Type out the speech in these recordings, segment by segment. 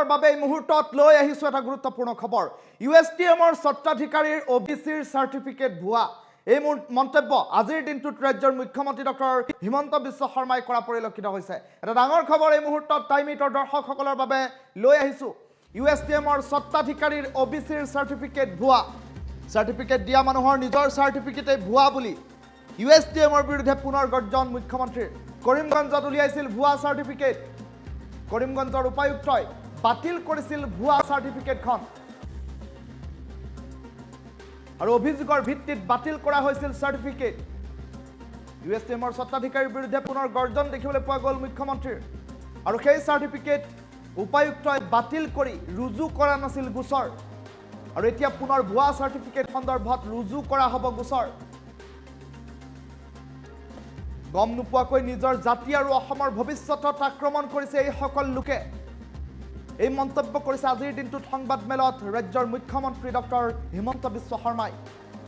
বাবে এই মুহূৰ্তত লৈ আহিছো এটা গুৰুত্বপূৰ্ণ খবৰ USTMৰ স্বত্বাধিকাৰীৰ OBCৰ সাৰ্টিফিকেট ভুৱা এই মন্তব্য আজিৰ দিনটোত ৰাজ্যৰ মুখ্যমন্ত্ৰী ডক্টৰ হিমন্ত বিশ্ব শৰ্মাই কৰা পৰিলক্ষিত হৈছে এটা ডাঙৰ খবৰ এই মুহূৰ্তত টাইমিটৰ দৰ্শকসকলৰ বাবে লৈ আহিছো USTMৰ স্বত্বাধিকাৰীৰ OBCৰ সাৰ্টিফিকেট ভুৱা সাৰ্টিফিকেট দিয়া মানুহৰ নিজৰ সাৰ্টিফিকেটে ভুৱা বুলি USTMৰ বিৰুদ্ধে পুনৰ গৰ্জন মুখ্যমন্ত্ৰীৰ কৰিমগঞ্জত উলিয়াইছিল ভুৱা সাৰ্টিফিকেট কৰিমগঞ্জৰ উপায়ুক্তই বাতিল কৰিছিল ভুৱা সাৰ্টিফিকেটখন আৰু অভিযোগৰ ভিত্তিত বাতিল কৰা হৈছিল সাৰ্টিফিকেট USTMৰ স্বত্বাধিকাৰীৰ বিৰুদ্ধে পুনৰ গৰ্জন দেখিবলৈ পোৱা গ'ল মুখ্যমন্ত্ৰীৰ আৰু সেই সাৰ্টিফিকেট উপায়ুক্তই বাতিল কৰি ৰুজু কৰা নাছিল গোচৰ আৰু এতিয়া পুনৰ ভুৱা সাৰ্টিফিকেট সন্দৰ্ভত ৰুজু কৰা হ'ব গোচৰ গম নোপোৱাকৈ নিজৰ জাতি আৰু অসমৰ ভৱিষ্যতত আক্ৰমণ কৰিছে এই সকল লোকে এই মন্তব্য কৰিছে আজিৰ দিনটোত সংবাদমেলত ৰাজ্যৰ মুখ্যমন্ত্ৰী ডক্টৰ হিমন্ত বিশ্ব শৰ্মাই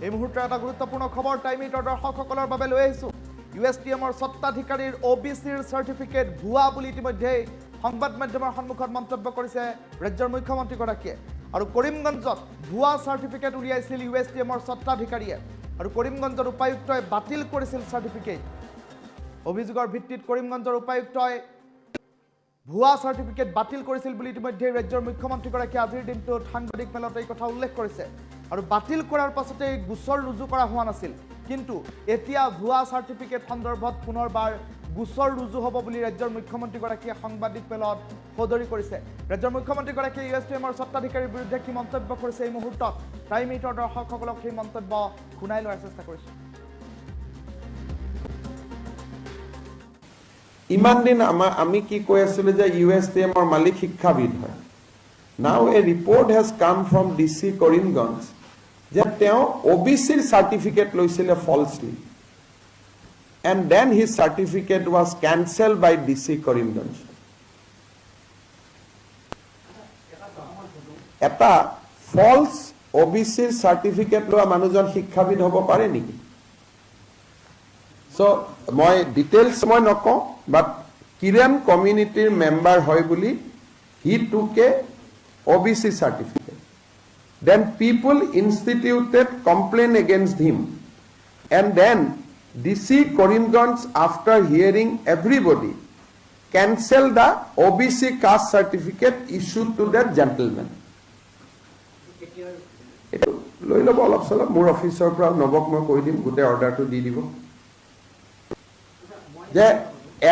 এই মুহূৰ্তৰ এটা গুৰুত্বপূৰ্ণ খবৰ টাইমিটৰ দৰ্শকসকলৰ বাবে লৈ আহিছো USTMৰ স্বত্বাধিকাৰীৰ OBCৰ সাৰ্টিফিকেট ভুৱা বুলি ইতিমধ্যে সংবাদ মাধ্যমৰ সন্মুখত মন্তব্য কৰিছে ৰাজ্যৰ মুখ্যমন্ত্ৰীগৰাকীয়ে আৰু কৰিমগঞ্জত ভুৱা সাৰ্টিফিকেট উলিয়াইছিল USTMৰ স্বত্বাধিকাৰীয়ে আৰু কৰিমগঞ্জৰ উপায়ুক্তই বাতিল কৰিছিল সাৰ্টিফিকেট অভিযোগৰ ভিত্তিত কৰিমগঞ্জৰ উপায়ুক্তই ভুৱা সাৰ্টিফিকেট বাতিল কৰিছিল বুলি ইতিমধ্যে ৰাজ্যৰ মুখ্যমন্ত্ৰীগৰাকীয়ে আজিৰ দিনটোত সাংবাদিক মেলত এই কথা উল্লেখ কৰিছে আৰু বাতিল কৰাৰ পাছতে গোচৰ ৰুজু কৰা হোৱা নাছিল কিন্তু এতিয়া ভুৱা সাৰ্টিফিকেট সন্দৰ্ভত পুনৰবাৰ গোচৰ ৰুজু হ'ব বুলি ৰাজ্যৰ মুখ্যমন্ত্ৰীগৰাকীয়ে সাংবাদিক মেলত সদৰি কৰিছে ৰাজ্যৰ মুখ্যমন্ত্ৰীগৰাকীয়ে USTMৰ স্বত্বাধিকাৰীৰ বিৰুদ্ধে কি মন্তব্য কৰিছে এই মুহূৰ্তত টাইমিটৰ দৰ্শকসকলক সেই মন্তব্য শুনাই লোৱাৰ চেষ্টা কৰিছে ইমান দিন আমি কি কৈ আছিলো যে USTMৰ মালিক শিক্ষাবিদ হয় নাও এ ৰিপৰ্ট হেজ কাম ফ্ৰম DC কৰিমগঞ্জ যে তেওঁ OBCৰ সাৰ্টিফিকেট লৈছিলে ফলছলি and then his certificate was cancelled by DC Karimganj এটা ফলছ OBCৰ সাৰ্টিফিকেট লোৱা মানুহজন শিক্ষাবিদ হ'ব পাৰে নেকি So, my details মই নকওঁ but Kiran community member হয় বুলি he took a OBC certificate then people instituted complaint against him and then DC Karimganj after hearing everybody cancelled the OBC caste certificate issued to that gentleman এটো লৈ লব অলপ চলপ মোৰ অফিচৰ পৰা নবক মই কৈ দিম গোটে অৰ্ডাৰটো দি দিব যে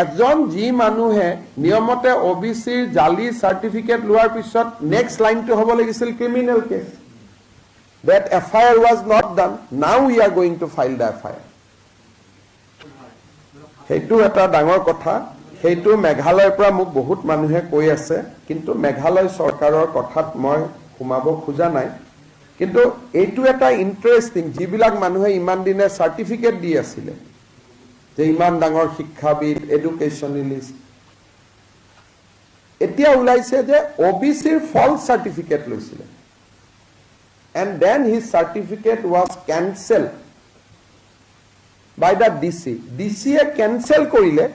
এজন জি মানুহে নিয়মতে OBCৰ জালি সাৰ্টিফিকেট লোৱাৰ পিছত নেক্সট লাইনটো হ'ব লাগিছিল criminal case that FIR was not done now we are going to file the FIR হেতু এটা ডাঙৰ কথা হেতু মেঘালয়ৰ পৰা মোক বহুত মানুহে কৈ আছে কিন্তু মেঘালয় চৰকাৰৰ কথাত মই সোমাব খোজা নাই কিন্তু এইটো এটা ইন্টাৰেষ্টিং যিবিলাক মানুহে ইমান দিনে সাৰ্টিফিকেট দি আছিল যে ইমান ডাঙৰ শিক্ষাবিদ এডুকেশনালিষ্ট এতিয়া ওলাইছে যে OBCৰ ফলছ সাৰ্টিফিকেট লৈছিল and then his certificate was cancelled by the DC A cancel কৰিলে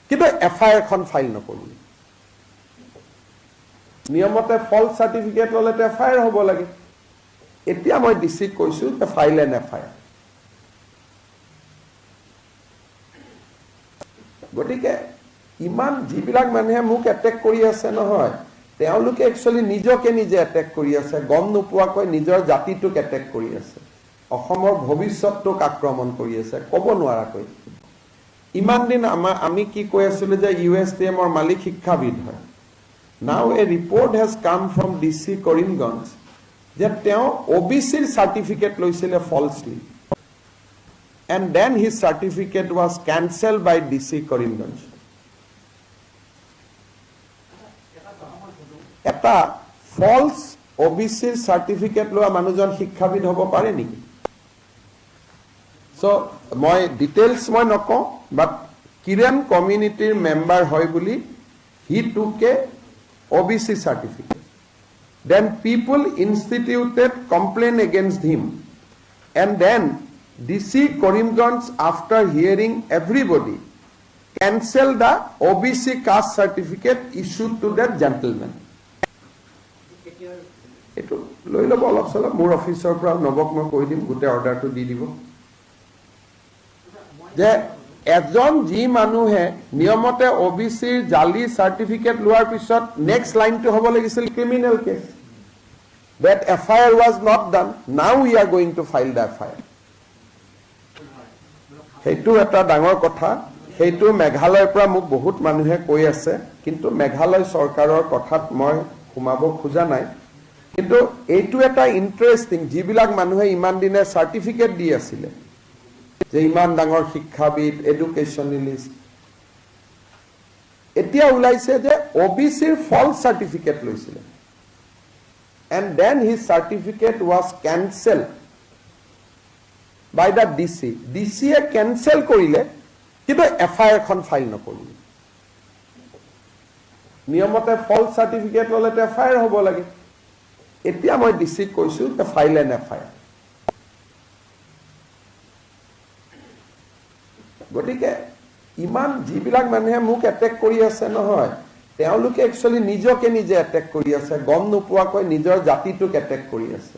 কিন্তু FIR খন ফাইল নকৰিলে নিয়মতে ফলছ সাৰ্টিফিকেট ললে FIR হ'ব লাগে এতিয়া মই DC কৈছো যে ফাইল এন FIR গটিকে ইমান যিবিলাক মানুহে মোক এটেক কৰি আছে নহয় তেওঁলোকে একচুয়ালি নিজকে নিজে এটেক কৰি আছে গম নোপোৱাকৈ নিজৰ জাতিটোক এটেক কৰি আছে অসমৰ ভৱিষ্যতটোক আক্ৰমণ কৰি আছে ক'ব নোৱাৰাকৈ ইমান দিন আমি কি কৈ আছিলো যে USTMৰ মালিক শিক্ষাবিদ হয় নাও এ ৰিপৰ্ট হেজ কাম ফ্ৰম DC কৰিমগঞ্জ যে তেওঁ OBCৰ সাৰ্টিফিকেট লৈছিলে ফলছলি and then his certificate was cancelled by DC Karimganj এটা ফলছ OBCৰ সাৰ্টিফিকেট লোৱা মানুহজন শিক্ষাবিদ হ'ব পাৰে নেকি so মই ডিটেইলছ মই নকওঁ but Kiran community member হয় বুলি he took a OBC certificate then people instituted complaint against him and then DC Karimganj after hearing everybody cancel the OBC caste certificate issued to that gentleman এইটো লৈ ল'ব অলপ চলপ মোৰ অফিচৰ পৰা নবক মই কৈ দিম গোটেই অৰ্ডাৰটো দি দিব যে এজন যি মানুহে নিয়মতে OBCৰ জালি চাৰ্টিফিকেট লোৱাৰ পিছত নেক্সট লাইনটো হ'ব লাগিছিল criminal case that FIR was not done now we are going to file the FIR সেইটো এটা ডাঙৰ কথা সেইটো মেঘালয়ৰ পৰা মোক বহুত মানুহে কৈ আছে কিন্তু মেঘালয় চৰকাৰৰ কথাত মই সোমাব খোজা নাই কিন্তু এইটো এটা ইন্টাৰেষ্টিং যিবিলাক মানুহে ইমান দিনে চাৰ্টিফিকেট দি আছিলে যে ইমান ডাঙৰ শিক্ষাবিদ এডুকেশ্যনেলিষ্ট এতিয়া ওলাইছে যে OBCৰ ফলছ চাৰ্টিফিকেট লৈছিলে and then his certificate was cancelled by the DC DCয়ে cancel কৰিলে কিন্তু FIR খন ফাইল নকৰিলে নিয়মতে ফলছ চাৰ্টিফিকেট ললে FIR হ'ব লাগে এতিয়া মই ডিসিক কৈছো যে ফাইল এন FIR গতিকে ইমান যিবিলাক মানুহে মোক এটেক কৰি আছে নহয় তেওঁলোকে একচুয়ালি নিজকে নিজে এটেক কৰি আছে গম নোপোৱাকৈ নিজৰ জাতিটোক এটেক কৰি আছে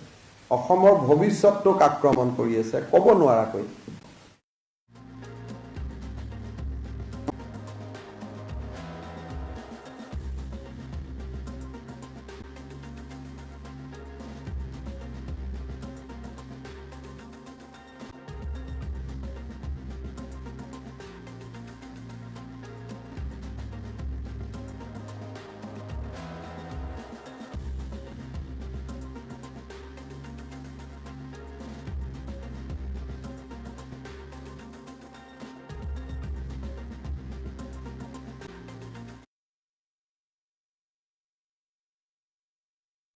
অসমৰ ভৱিষ্যতটোক আক্ৰমণ কৰি আছে ক'ব নোৱাৰাকৈ